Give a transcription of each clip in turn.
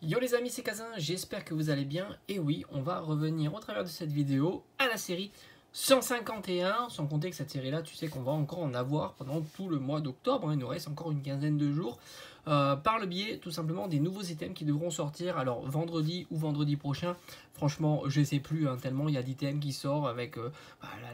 Yo les amis, c'est Kazin, j'espère que vous allez bien. Et oui, on va revenir au travers de cette vidéo à la série 151, sans compter que cette série-là, tu sais qu'on va encore en avoir pendant tout le mois d'octobre, hein, il nous reste encore une quinzaine de jours, par le biais tout simplement des nouveaux items qui devront sortir, alors vendredi ou vendredi prochain, franchement je ne sais plus, hein, tellement il y a d'items qui sortent avec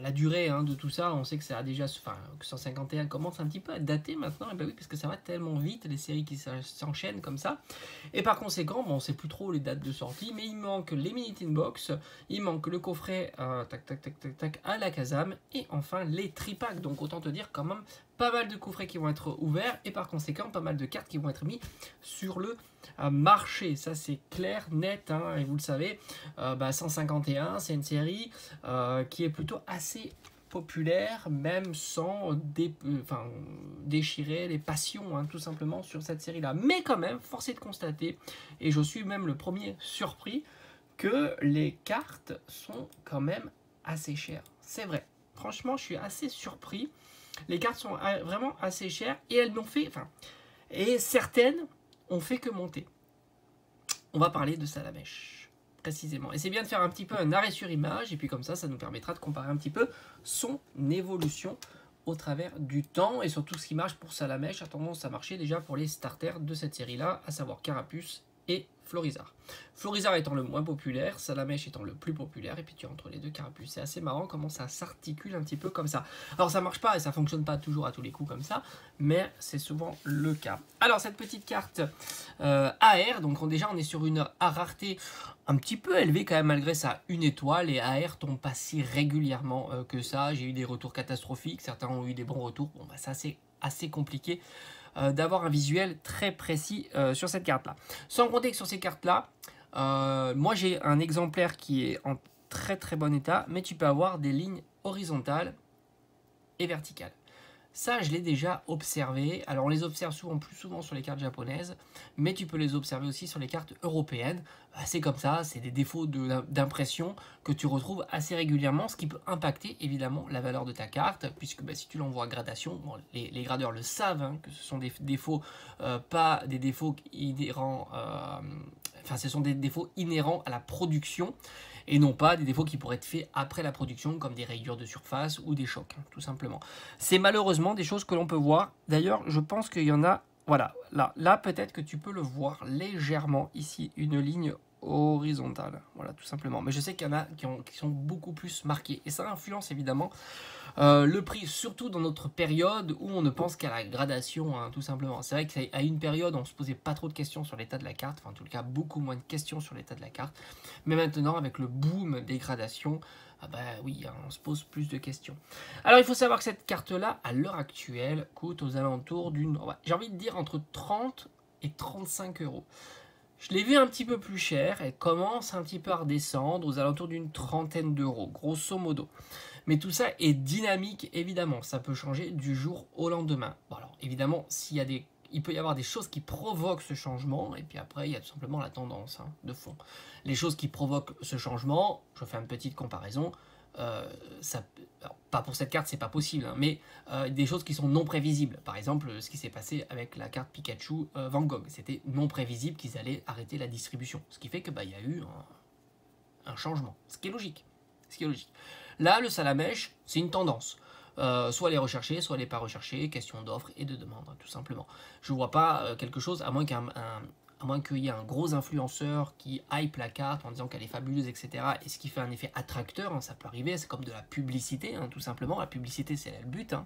la durée de tout ça, on sait que ça a déjà, que 151 commence un petit peu à dater maintenant, et ben oui, parce que ça va tellement vite, les séries qui s'enchaînent comme ça, et par conséquent, bon, on ne sait plus trop les dates de sortie, mais il manque les Minute Inbox, il manque le coffret à la Kazam et enfin les tripacks. Donc autant te dire quand même pas mal de coffrets qui vont être ouverts et par conséquent pas mal de cartes qui vont être mis sur le marché. Ça c'est clair, net, hein, et vous le savez, 151 c'est une série qui est plutôt assez populaire, même sans déchirer les passions, hein, tout simplement sur cette série là. Mais quand même, force est de constater, et je suis même le premier surpris, que les cartes sont quand même assez chères. C'est vrai. Franchement, je suis assez surpris. Les cartes sont vraiment assez chères et elles n'ont fait... et certaines ont fait que monter. On va parler de Salamèche, précisément. Et c'est bien de faire un petit peu un arrêt sur image et puis comme ça, ça nous permettra de comparer un petit peu son évolution au travers du temps et surtout ce qui marche pour Salamèche a tendance à marcher déjà pour les starters de cette série-là, à savoir Carapuce et Florizarre. Florizarre étant le moins populaire, Salamèche étant le plus populaire, et puis tu as entre les deux Carapuce. C'est assez marrant comment ça s'articule un petit peu comme ça. Alors ça marche pas et ça fonctionne pas toujours à tous les coups comme ça, mais c'est souvent le cas. Alors cette petite carte AR, donc déjà on est sur une rareté un petit peu élevée quand même malgré ça, une étoile, et AR tombe pas si régulièrement que ça. J'ai eu des retours catastrophiques, certains ont eu des bons retours, bon ça c'est assez compliqué d'avoir un visuel très précis sur cette carte là. Sans compter que sur ces cartes là, moi j'ai un exemplaire qui est en très très bon état, mais tu peux avoir des lignes horizontales et verticales. Ça, je l'ai déjà observé. Alors, on les observe plus souvent sur les cartes japonaises, mais tu peux les observer aussi sur les cartes européennes. C'est comme ça, c'est des défauts d'impression que tu retrouves assez régulièrement, ce qui peut impacter évidemment la valeur de ta carte, puisque si tu l'envoies à gradation, bon, les gradeurs le savent, hein, que ce sont des défauts, pas des défauts inhérents, ce sont des défauts inhérents à la production, et non pas des défauts qui pourraient être faits après la production, comme des rayures de surface ou des chocs, hein, tout simplement. C'est malheureusement des choses que l'on peut voir. D'ailleurs, je pense qu'il y en a, voilà, là peut-être que tu peux le voir légèrement, ici, une ligne horizontale, voilà, tout simplement. Mais je sais qu'il y en a qui sont beaucoup plus marqués, et ça influence évidemment le prix, surtout dans notre période où on ne pense qu'à la gradation, hein, tout simplement. C'est vrai qu'à une période, on ne se posait pas trop de questions sur l'état de la carte, enfin en tout cas beaucoup moins de questions sur l'état de la carte, mais maintenant avec le boom des gradations, oui, hein, on se pose plus de questions. Alors il faut savoir que cette carte-là, à l'heure actuelle, coûte aux alentours d'une, j'ai envie de dire entre 30 et 35 euros. Je l'ai vu un petit peu plus cher, elle commence un petit peu à redescendre aux alentours d'une trentaine d'euros, grosso modo. Mais tout ça est dynamique, évidemment, ça peut changer du jour au lendemain. Bon, alors évidemment, il peut y avoir des choses qui provoquent ce changement, et puis après, il y a tout simplement la tendance, hein, de fond. Les choses qui provoquent ce changement, je fais une petite comparaison, alors, pas pour cette carte, c'est pas possible, hein, mais des choses qui sont non prévisibles. Par exemple, ce qui s'est passé avec la carte Pikachu Van Gogh, c'était non prévisible qu'ils allaient arrêter la distribution, ce qui fait que il y a eu un changement, ce qui est logique. Là, le Salamèche, c'est une tendance. Soit les rechercher, soit les pas rechercher, question d'offre et de demande, hein, tout simplement. Je ne vois pas quelque chose, à moins qu'il y ait un gros influenceur qui hype la carte en disant qu'elle est fabuleuse, etc. Et ce qui fait un effet attracteur, hein, ça peut arriver, c'est comme de la publicité, hein, tout simplement. La publicité, c'est là le but, hein.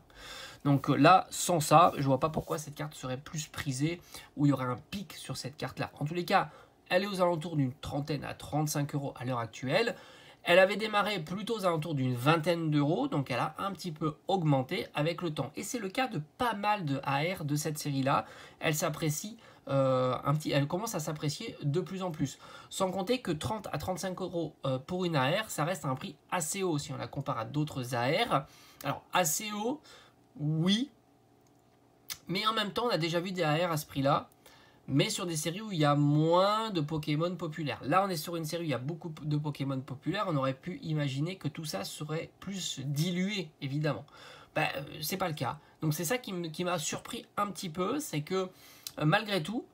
Donc là, sans ça, je ne vois pas pourquoi cette carte serait plus prisée, ou il y aurait un pic sur cette carte-là. En tous les cas, elle est aux alentours d'une trentaine à 35 euros à l'heure actuelle. Elle avait démarré plutôt aux alentours d'une vingtaine d'euros, donc elle a un petit peu augmenté avec le temps. Et c'est le cas de pas mal de AR de cette série-là. Elle s'apprécie elle commence à s'apprécier de plus en plus. Sans compter que 30 à 35 euros pour une AR, ça reste un prix assez haut si on la compare à d'autres AR. Alors assez haut, oui, mais en même temps, on a déjà vu des AR à ce prix-là, mais sur des séries où il y a moins de Pokémon populaires. Là, on est sur une série où il y a beaucoup de Pokémon populaires. On aurait pu imaginer que tout ça serait plus dilué, évidemment. C'est pas le cas. Donc c'est ça qui m'a surpris un petit peu, c'est que malgré tout,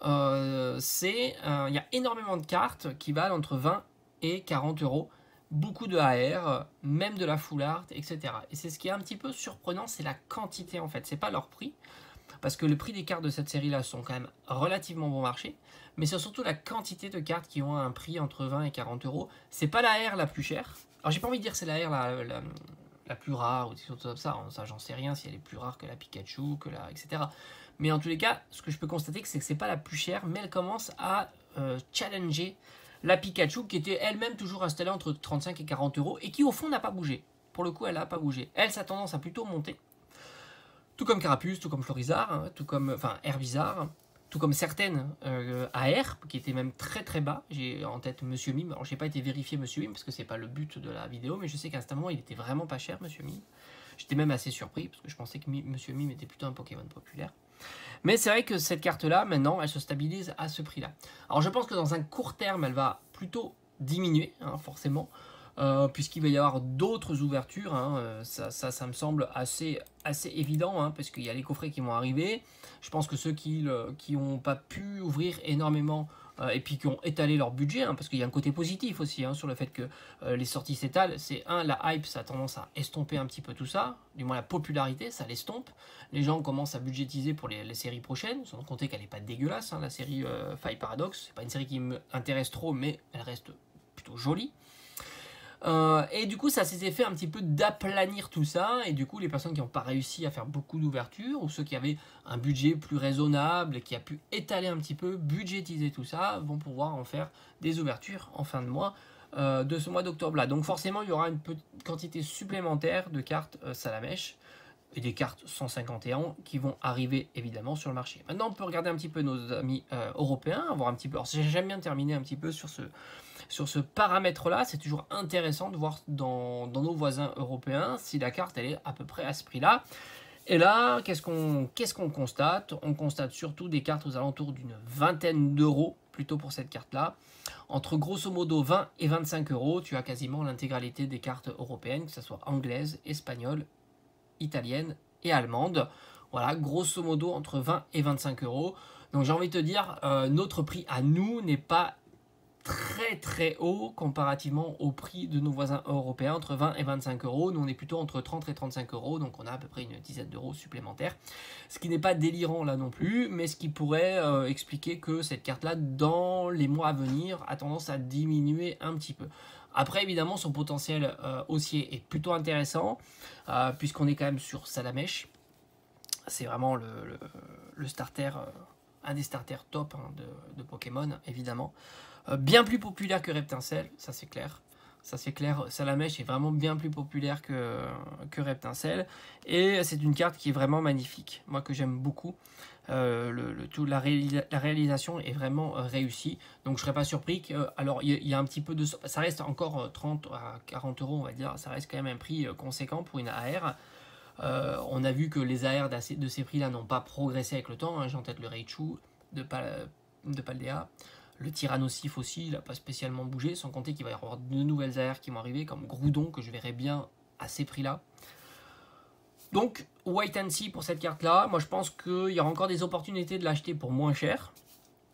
il y a énormément de cartes qui valent entre 20 et 40 euros. Beaucoup de AR, même de la full art, etc. Et c'est ce qui est un petit peu surprenant, c'est la quantité en fait. C'est pas leur prix, parce que le prix des cartes de cette série-là sont quand même relativement bon marché, mais c'est surtout la quantité de cartes qui ont un prix entre 20 et 40 euros. C'est pas la R la plus chère. Alors j'ai pas envie de dire c'est la R la plus rare ou des choses comme ça. Ça j'en sais rien si elle est plus rare que la Pikachu, que la etc. Mais en tous les cas, ce que je peux constater, c'est que c'est pas la plus chère, mais elle commence à challenger la Pikachu, qui était elle-même toujours installée entre 35 et 40 euros, et qui au fond n'a pas bougé. Pour le coup, elle n'a pas bougé. Elle, sa tendance a plutôt monté. Tout comme Carapuce, tout comme Florizard, hein, tout comme, enfin Herbizarre, tout comme certaines AR, qui étaient même très très bas. J'ai en tête Monsieur Mime. Alors j'ai pas été vérifier Monsieur Mime, parce que c'est pas le but de la vidéo, mais je sais qu'à ce moment, il était vraiment pas cher, Monsieur Mime. J'étais même assez surpris, parce que je pensais que Monsieur Mime était plutôt un Pokémon populaire. Mais c'est vrai que cette carte-là, maintenant, elle se stabilise à ce prix-là. Alors je pense que dans un court terme, elle va plutôt diminuer, hein, forcément, puisqu'il va y avoir d'autres ouvertures. Hein, ça me semble assez évident, hein, parce qu'il y a les coffrets qui vont arriver. Je pense que ceux qui n'ont pas pu ouvrir énormément et puis qui ont étalé leur budget, hein, parce qu'il y a un côté positif aussi hein, sur le fait que les sorties s'étalent. C'est la hype, ça a tendance à estomper un petit peu tout ça, du moins la popularité, ça l'estompe. Les gens commencent à budgétiser pour les séries prochaines, sans compter qu'elle n'est pas dégueulasse, hein, la série Faille Paradox. C'est pas une série qui m'intéresse trop, mais elle reste plutôt jolie. Et du coup, ça s'est fait un petit peu d'aplanir tout ça. Et du coup, les personnes qui n'ont pas réussi à faire beaucoup d'ouvertures, ou ceux qui avaient un budget plus raisonnable et qui a pu étaler un petit peu, budgétiser tout ça, vont pouvoir en faire des ouvertures en fin de mois de ce mois d'octobre-là. Donc forcément, il y aura une petite quantité supplémentaire de cartes Salamèche et des cartes 151 qui vont arriver évidemment sur le marché. Maintenant, on peut regarder un petit peu nos amis européens, voir un petit peu. Alors, j'aime bien terminer un petit peu sur ce paramètre-là. C'est toujours intéressant de voir dans nos voisins européens si la carte elle est à peu près à ce prix-là. Et là, qu'est-ce qu'on constate? On constate surtout des cartes aux alentours d'une vingtaine d'euros, plutôt pour cette carte-là. Entre grosso modo 20 et 25 euros, tu as quasiment l'intégralité des cartes européennes, que ce soit anglaises, espagnoles, italiennes et allemandes. Voilà, grosso modo entre 20 et 25 euros. Donc j'ai envie de te dire, notre prix à nous n'est pas très très haut comparativement au prix de nos voisins européens, entre 20 et 25 euros. Nous on est plutôt entre 30 et 35 euros, donc on a à peu près une dizaine d'euros supplémentaires. Ce qui n'est pas délirant là non plus, mais ce qui pourrait expliquer que cette carte-là, dans les mois à venir, a tendance à diminuer un petit peu. Après, évidemment, son potentiel haussier est plutôt intéressant, puisqu'on est quand même sur Salamèche. C'est vraiment le starter, un des starters top hein, de Pokémon, évidemment. Bien plus populaire que Reptincelle, ça c'est clair. Ça c'est clair, Salamèche est vraiment bien plus populaire que Reptincelle. Et c'est une carte qui est vraiment magnifique, moi que j'aime beaucoup. La réalisation est vraiment réussie. Donc je ne serais pas surpris que... Alors il y a un petit peu de... Ça reste encore 30 à 40 euros on va dire. Ça reste quand même un prix conséquent pour une AR. On a vu que les AR de ces prix-là n'ont pas progressé avec le temps. Hein. J'ai en tête le Raichu de Paldea. Le Tyrannosif aussi, il n'a pas spécialement bougé, sans compter qu'il va y avoir de nouvelles AR qui vont arriver, comme Groudon, que je verrai bien à ces prix-là. Donc, wait and see pour cette carte-là. Moi, je pense qu'il y aura encore des opportunités de l'acheter pour moins cher.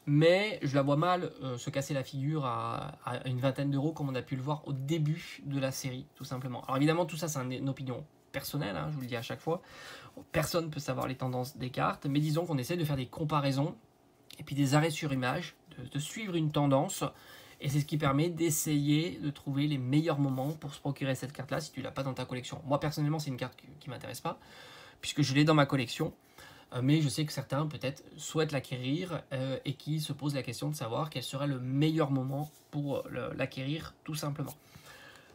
Mais je la vois mal se casser la figure à une vingtaine d'euros, comme on a pu le voir au début de la série, tout simplement. Alors évidemment, tout ça, c'est une opinion personnelle, hein, je vous le dis à chaque fois. Personne ne peut savoir les tendances des cartes, mais disons qu'on essaie de faire des comparaisons et puis des arrêts sur image, de suivre une tendance, et c'est ce qui permet d'essayer de trouver les meilleurs moments pour se procurer cette carte-là si tu ne l'as pas dans ta collection. Moi, personnellement, c'est une carte qui ne m'intéresse pas, puisque je l'ai dans ma collection, mais je sais que certains, peut-être, souhaitent l'acquérir et qui se posent la question de savoir quel serait le meilleur moment pour l'acquérir, tout simplement.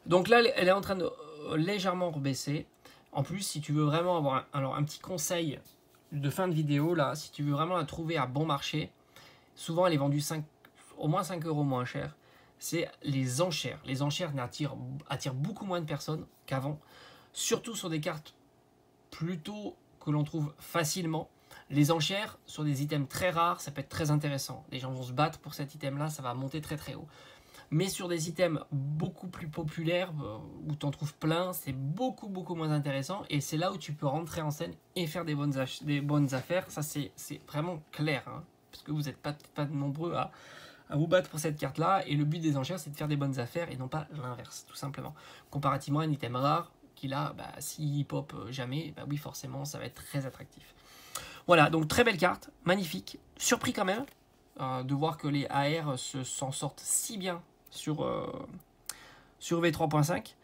Donc là, elle est en train de légèrement rebaisser. En plus, si tu veux vraiment avoir un petit conseil de fin de vidéo, là, si tu veux vraiment la trouver à bon marché, souvent elle est vendue au moins 5 euros moins cher, c'est les enchères. Les enchères attirent beaucoup moins de personnes qu'avant, surtout sur des cartes plutôt que l'on trouve facilement. Les enchères sur des items très rares, ça peut être très intéressant. Les gens vont se battre pour cet item-là, ça va monter très très haut. Mais sur des items beaucoup plus populaires, où tu en trouves plein, c'est beaucoup moins intéressant. Et c'est là où tu peux rentrer en scène et faire des bonnes affaires. Ça, c'est vraiment clair. Hein. parce que vous n'êtes pas nombreux à vous battre pour cette carte-là, et le but des enchères, c'est de faire des bonnes affaires, et non pas l'inverse, tout simplement. Comparativement à un item rare, qui là, bah, s'il pop jamais, bah oui, forcément, ça va être très attractif. Voilà, donc très belle carte, magnifique, surpris quand même, de voir que les AR s'en sortent si bien sur V3.5,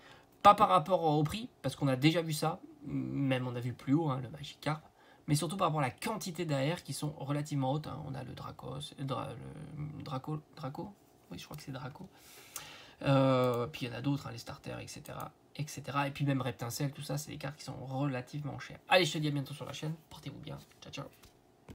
pas par rapport au prix, parce qu'on a déjà vu ça, même on a vu plus haut, hein, le Magikarp, mais surtout par rapport à la quantité d'AR qui sont relativement hautes. Hein. On a le le Draco, oui je crois que c'est Draco, puis il y en a d'autres, hein, les starters, etc., etc. Et puis même Reptincelle, tout ça, c'est des cartes qui sont relativement chères. Allez, je te dis à bientôt sur la chaîne, portez-vous bien, ciao ciao.